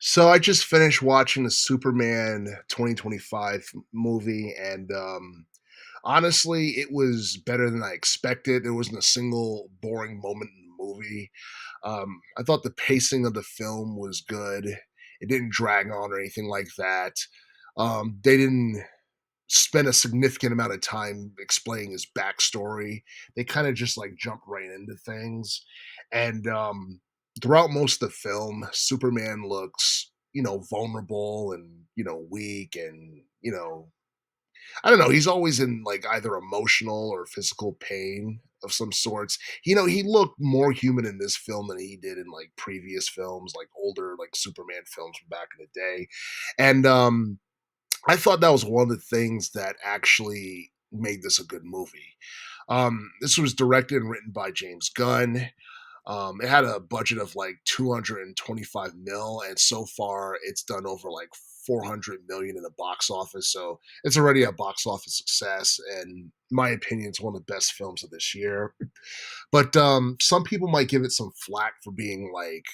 So I just finished watching the Superman 2025 movie, and honestly, it was better than I expected. There wasn't a single boring moment in the movie. I thought the pacing of the film was good. It didn't drag on or anything like that. They didn't spend a significant amount of time explaining his backstory. They kind of just like jump right into things. And throughout most of the film, Superman looks, vulnerable and, weak and, I don't know, he's always in like either emotional or physical pain of some sorts. He looked more human in this film than he did in like previous films, like older like Superman films from back in the day. And I thought that was one of the things that actually made this a good movie. This was directed and written by James Gunn. It had a budget of like 225 mil, and so far it's done over like 400 million in the box office. So it's already a box office success, and in my opinion, it's one of the best films of this year. But some people might give it some flack for being like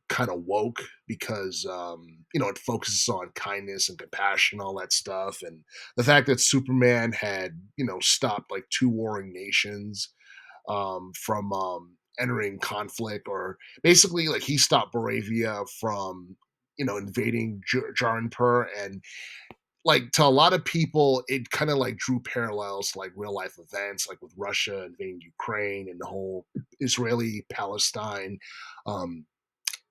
kind of woke because it focuses on kindness and compassion, all that stuff, and the fact that Superman had stopped like two warring nations from entering conflict, or basically like he stopped Baravia from invading Jarnpur, and like to a lot of people it kind of like drew parallels to like real life events, like with Russia invading Ukraine and the whole Israeli Palestine um,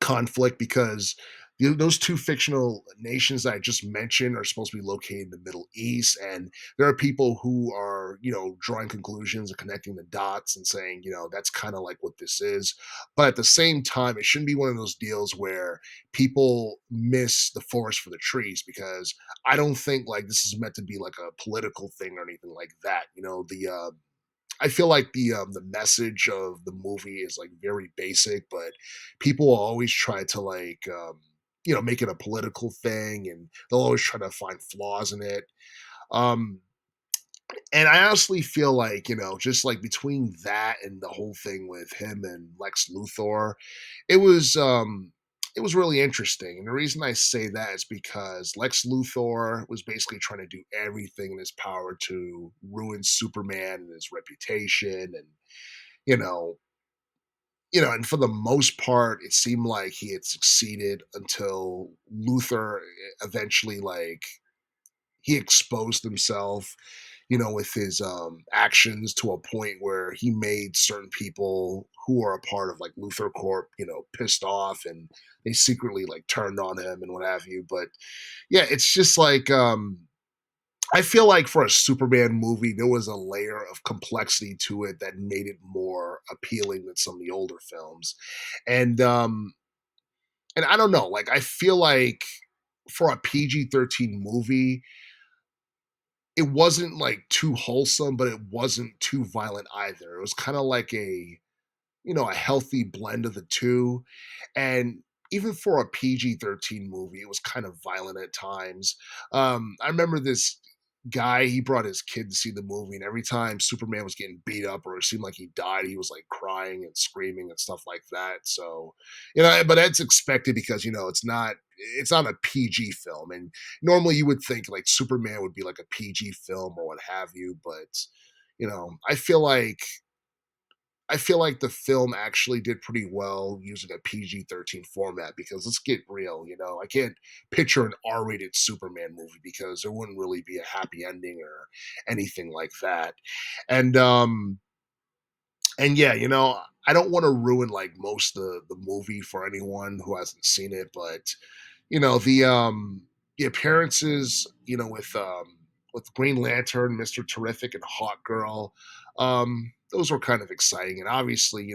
conflict, because those two fictional nations that I just mentioned are supposed to be located in the Middle East, and there are people who are drawing conclusions and connecting the dots and saying that's kind of like what this is. But at the same time, it shouldn't be one of those deals where people miss the forest for the trees, because I don't think like this is meant to be like a political thing or anything like that. The I feel like the message of the movie is like very basic, but people will always try to like make it a political thing, and they'll always try to find flaws in it. Um, and I honestly feel like just like between that and the whole thing with him and Lex Luthor, it was um, it was really interesting. And the reason I say that is because Lex Luthor was basically trying to do everything in his power to ruin Superman and his reputation, and you know, and for the most part, it seemed like he had succeeded until Luthor eventually like he exposed himself, with his actions to a point where he made certain people who are a part of like Luthor Corp, pissed off, and they secretly like turned on him and what have you. But yeah, it's just like I feel like for a Superman movie, there was a layer of complexity to it that made it more appealing than some of the older films. And and I don't know, like I feel like for a PG-13 movie, it wasn't like too wholesome, but it wasn't too violent either. It was kind of like a healthy blend of the two. And even for a PG-13 movie, it was kind of violent at times. I remember this guy, he brought his kid to see the movie, and every time Superman was getting beat up or it seemed like he died, he was like crying and screaming and stuff like that. So, but that's expected because it's not a PG film, and normally you would think like Superman would be like a PG film or what have you, but I feel like the film actually did pretty well using a PG-13 format, because let's get real, I can't picture an R-rated Superman movie because there wouldn't really be a happy ending or anything like that. And and yeah, I don't want to ruin like most of the movie for anyone who hasn't seen it, but the appearances, with Green Lantern, Mr. Terrific, and Hawk Girl, those were kind of exciting. And obviously,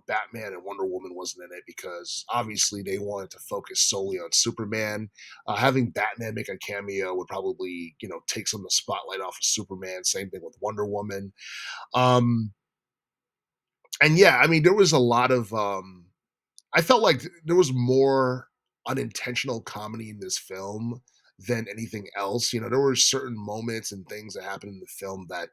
Batman and Wonder Woman wasn't in it because obviously they wanted to focus solely on Superman. Having Batman make a cameo would probably, take some of the spotlight off of Superman. Same thing with Wonder Woman. Um, and yeah, I mean, there was a lot of I felt like there was more unintentional comedy in this film than anything else. There were certain moments and things that happened in the film that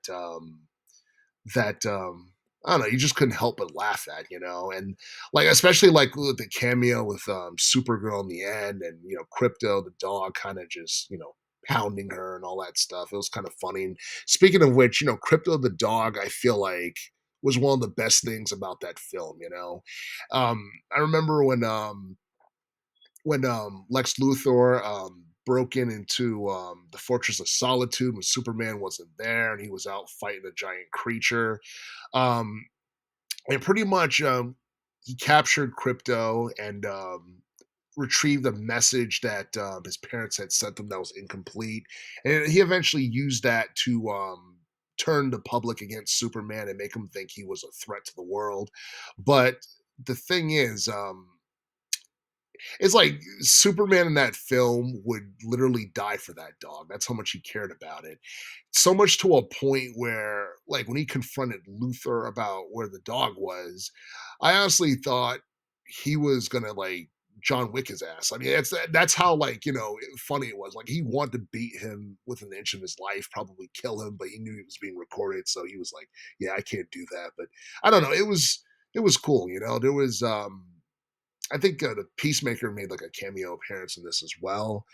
I don't know, you just couldn't help but laugh at, and like especially like with the cameo with Supergirl in the end, and Crypto the dog kind of just pounding her and all that stuff. It was kind of funny. And speaking of which, Crypto the dog, I feel like was one of the best things about that film. I remember when Lex Luthor broke into the Fortress of Solitude when Superman wasn't there and he was out fighting a giant creature. Um, and pretty much he captured Crypto and retrieved a message that his parents had sent him that was incomplete, and he eventually used that to turn the public against Superman and make him think he was a threat to the world. But the thing is, it's like Superman in that film would literally die for that dog. That's how much he cared about it. So much to a point where, like, when he confronted Luthor about where the dog was, I honestly thought he was gonna like John Wick his ass. I mean, that's how like funny it was. Like he wanted to beat him with an inch of his life, probably kill him, but he knew he was being recorded, so he was like, "Yeah, I can't do that." But I don't know. It was cool. There was I think the Peacemaker made like a cameo appearance in this as well.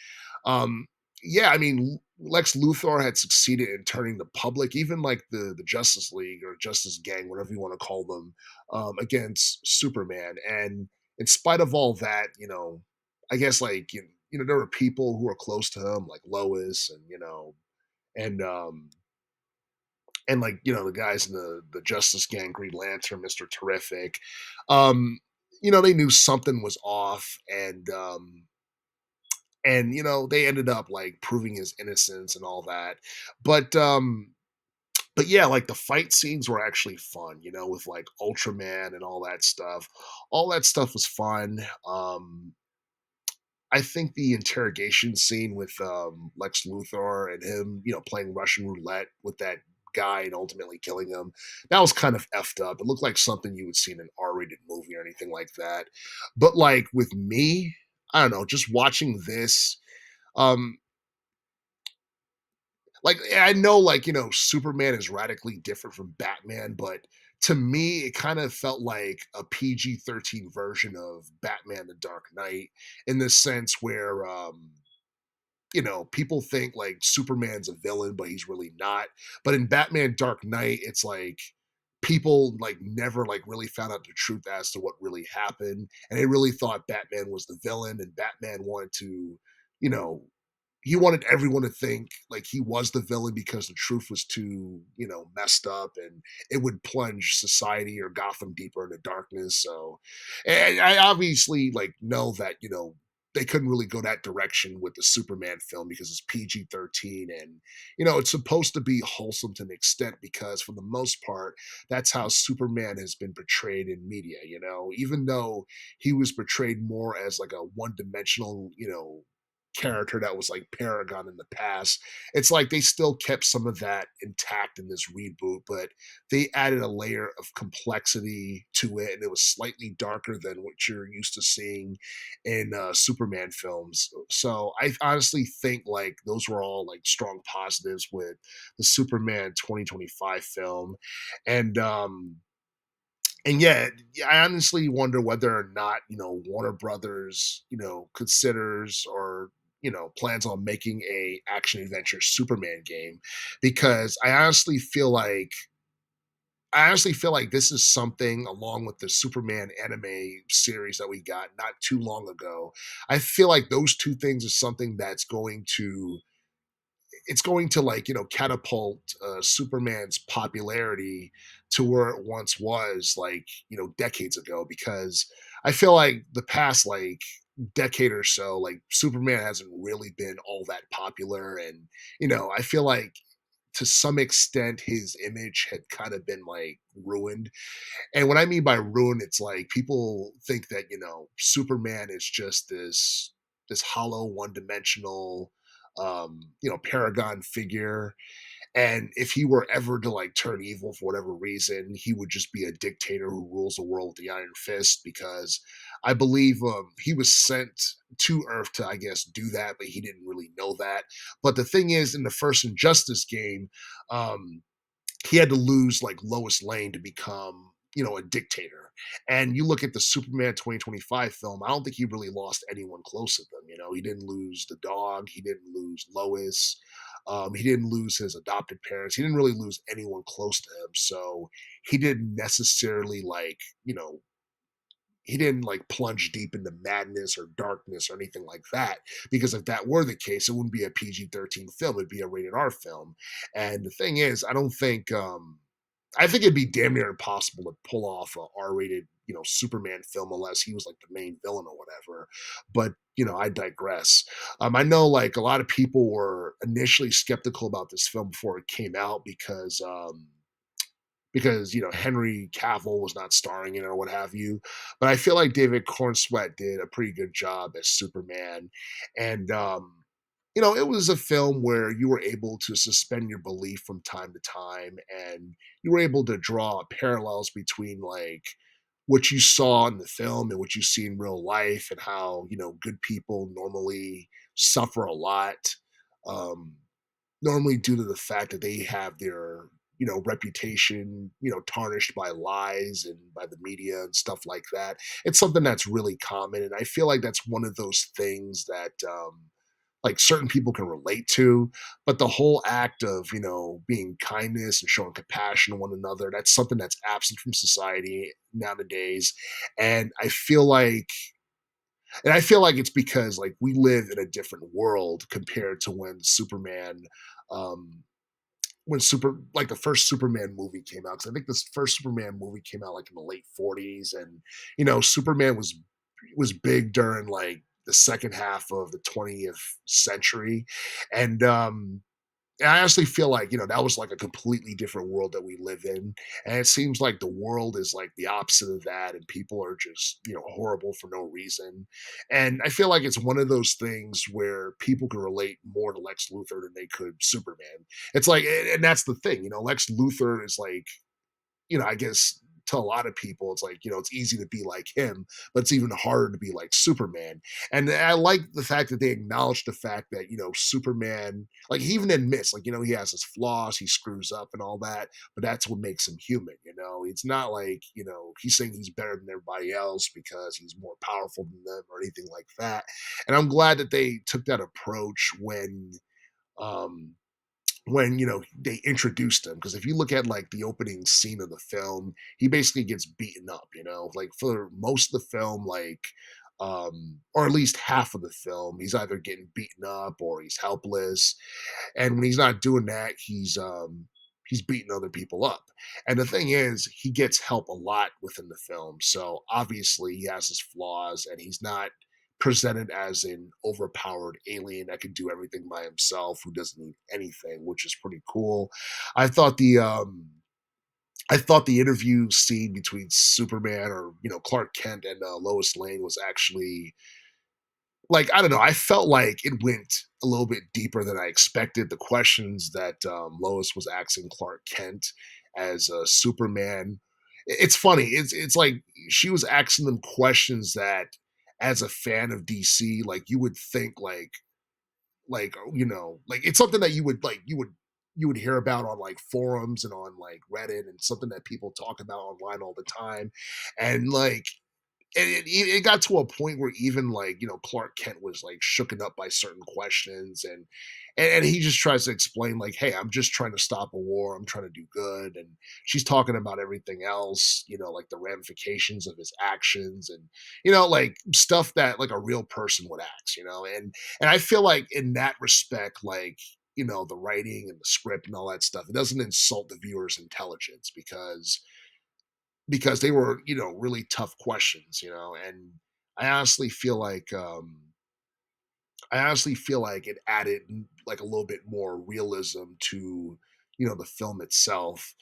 Um, yeah, I mean, Lex Luthor had succeeded in turning the public, even like the Justice League or Justice Gang, whatever you want to call them, against Superman. And in spite of all that, I guess like there were people who were close to him, like Lois, and and like the guys in the Justice Gang, Green Lantern, Mister Terrific. Um, they knew something was off, and they ended up like proving his innocence and all that. But yeah, like the fight scenes were actually fun, with like Ultraman and all that stuff. All that stuff was fun. I think the interrogation scene with Lex Luthor and him, playing Russian roulette with that guy and ultimately killing him, that was kind of effed up. It looked like something you would see in an R-rated movie or anything like that. But like with me, I don't know, just watching this, um, like I know like Superman is radically different from Batman, but to me it kind of felt like a PG-13 version of Batman the Dark Knight, in the sense where people think like Superman's a villain, but he's really not. But in Batman Dark Knight, it's like people like never like really found out the truth as to what really happened. And they really thought Batman was the villain, and Batman wanted to, you know, he wanted everyone to think like he was the villain because the truth was too, messed up, and it would plunge society or Gotham deeper into darkness. So, and I obviously like know that, they couldn't really go that direction with the Superman film because it's PG-13, and it's supposed to be wholesome to an extent because for the most part that's how Superman has been portrayed in media, even though he was portrayed more as like a one-dimensional, character that was like Paragon in the past. It's like they still kept some of that intact in this reboot, but they added a layer of complexity to it, and it was slightly darker than what you're used to seeing in Superman films. So I honestly think like those were all like strong positives with the Superman 2025 film, and yeah, I honestly wonder whether or not Warner Brothers considers or plans on making a action adventure Superman game, because I honestly feel like this is something along with the Superman anime series that we got not too long ago. I feel like those two things are something it's going to like catapult Superman's popularity to where it once was like decades ago, because I feel like the past like decade or so like Superman hasn't really been all that popular, and I feel like to some extent his image had kind of been like ruined. And what I mean by ruin, it's like people think that Superman is just this hollow one-dimensional paragon figure, and if he were ever to like turn evil for whatever reason, he would just be a dictator who rules the world with the iron fist, because I believe he was sent to Earth to, I guess, do that, but he didn't really know that. But the thing is, in the first Injustice game, um he had to lose like Lois Lane to become, a dictator. And you look at the Superman 2025 film, I don't think he really lost anyone close to them. He didn't lose the dog, he didn't lose Lois, he didn't lose his adopted parents, he didn't really lose anyone close to him. So he didn't necessarily like, he didn't like plunge deep into madness or darkness or anything like that. Because if that were the case, it wouldn't be a PG-13 film; it'd be a rated R film. And the thing is, I think it'd be damn near impossible to pull off a R-rated, Superman film unless he was like the main villain or whatever. But I digress. I know like a lot of people were initially skeptical about this film before it came out because Henry Cavill was not starring in it or what have you. But I feel like David Cornsweet did a pretty good job as Superman, and it was a film where you were able to suspend your belief from time to time, and you were able to draw parallels between like what you saw in the film and what you see in real life, and how good people normally suffer a lot. Um, Normally due to the fact that they have their reputation tarnished by lies and by the media and stuff like that. It's something that's really common, and I feel like that's one of those things that like certain people can relate to. But the whole act of being kindness and showing compassion to one another, that's something that's absent from society nowadays. And I feel like it's because like we live in a different world compared to um when the first Superman movie came out. Because I think this first Superman movie came out like in the late 40s, and Superman was big during like the second half of the 20th century. And I honestly feel like, that was like a completely different world that we live in. And it seems like the world is like the opposite of that. And people are just, horrible for no reason. And I feel like it's one of those things where people can relate more to Lex Luthor than they could Superman. It's like, and that's the thing, Lex Luthor is like, I guess to a lot of people, it's like, it's easy to be like him, but it's even harder to be like Superman. And I like the fact that they acknowledge the fact that, Superman, like he even admits, like, he has his flaws, he screws up and all that, but that's what makes him human. It's not like, he's saying he's better than everybody else because he's more powerful than them or anything like that. And I'm glad that they took that approach um, when they introduced him, because if you look at like the opening scene of the film, he basically gets beaten up, like for most of the film, like or at least half of the film, he's either getting beaten up or he's helpless. And when he's not doing that, he's beating other people up. And the thing is, he gets help a lot within the film. So obviously he has his flaws, and he's not presented as an overpowered alien that can do everything by himself, who doesn't need anything, which is pretty cool. I thought the interview scene between Superman, or Clark Kent, and Lois Lane was actually, like, I don't know, I felt like it went a little bit deeper than I expected. The questions that Lois was asking Clark Kent as Superman, it's funny. It's like she was asking them questions that, as a fan of DC, like you would think like it's something that you would hear about on like forums and on like Reddit, and something that people talk about online all the time. And like it got to a point where even like Clark Kent was like shooken up by certain questions, and he just tries to explain like, hey, I'm just trying to stop a war, I'm trying to do good. And she's talking about everything else, like the ramifications of his actions, and like stuff that like a real person would ask, and I feel like in that respect, like the writing and the script and all that stuff, it doesn't insult the viewer's intelligence, because they were, really tough questions, and I honestly feel like it added like a little bit more realism to, the film itself,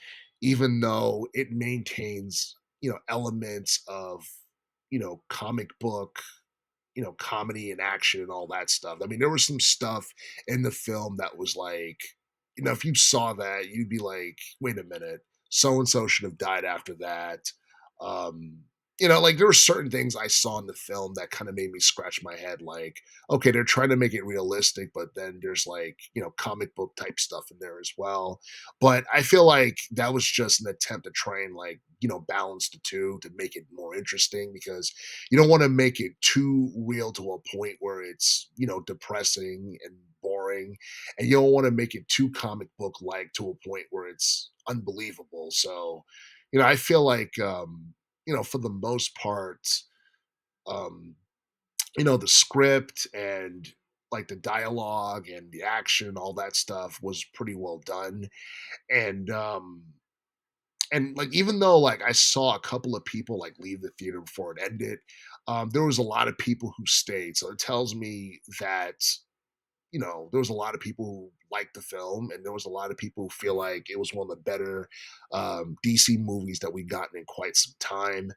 even though it maintains, elements of, comic book, comedy and action and all that stuff. I mean, there was some stuff in the film that was like, if you saw that, you'd be like, wait a minute, so and so should have died after that. Um, like, there were certain things I saw in the film that kinda made me scratch my head, like, okay, they're trying to make it realistic, but then there's, like, comic book type stuff in there as well. But I feel like that was just an attempt to try and, like, balance the 2 to make it more interesting because you don't wanna make it too real to a point where it's, depressing and boring, and you don't wanna make it too comic book-like to a point where it's unbelievable. So, I feel like, for the most part, um, the script and like the dialogue and the action, all that stuff was pretty well done. And like even though like I saw a couple of people like leave the theater before it ended, there was a lot of people who stayed. So it tells me that there was a lot of people who liked the film, and there was a lot of people who feel like it was one of the better DC movies that we've gotten in quite some time.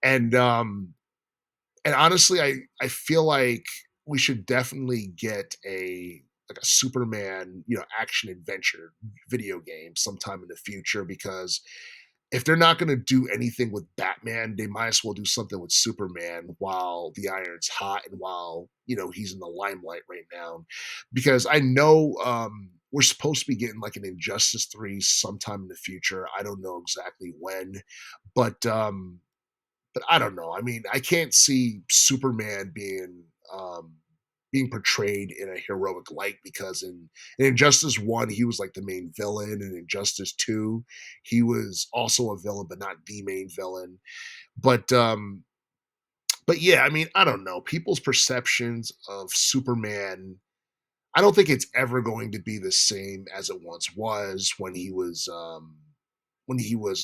And and honestly, I feel like we should definitely get a Superman, action adventure video game sometime in the future because if they're not going to do anything with Batman, they might as well do something with Superman while the iron's hot and while, he's in the limelight right now. Because I know we're supposed to be getting like an Injustice 3 sometime in the future. I don't know exactly when, but but I don't know. I mean, I can't see Superman being portrayed in a heroic light because in Injustice 1, he was like the main villain, and in Injustice 2, he was also a villain, but not the main villain. But but yeah, I mean, I don't know. People's perceptions of Superman, I don't think it's ever going to be the same as it once was when he was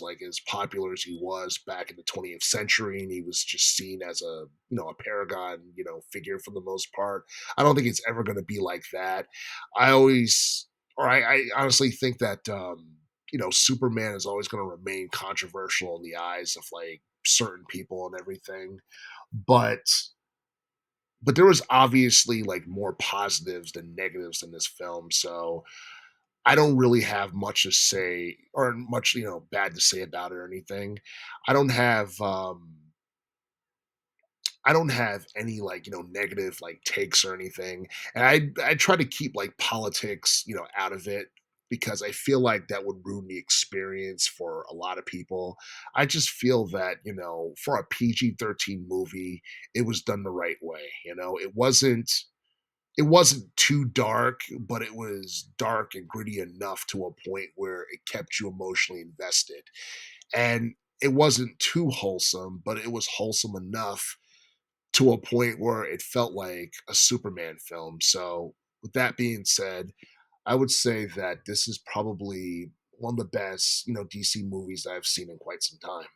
like as popular as he was back in the 20th century and he was just seen as a a paragon figure for the most part. I don't think it's ever going to be like that. I always or I honestly think that Superman is always going to remain controversial in the eyes of like certain people and everything, but there was obviously like more positives than negatives in this film. So I don't really have much to say or much, bad to say about it or anything. I don't have I don't have any like, negative like takes or anything. And I try to keep like politics, out of it because I feel like that would ruin the experience for a lot of people. I just feel that, for a PG-13 movie, it was done the right way. It wasn't too dark, but it was dark and gritty enough to a point where it kept you emotionally invested. And it wasn't too wholesome, but it was wholesome enough to a point where it felt like a Superman film. So, with that being said, I would say that this is probably one of the best, DC movies I've seen in quite some time.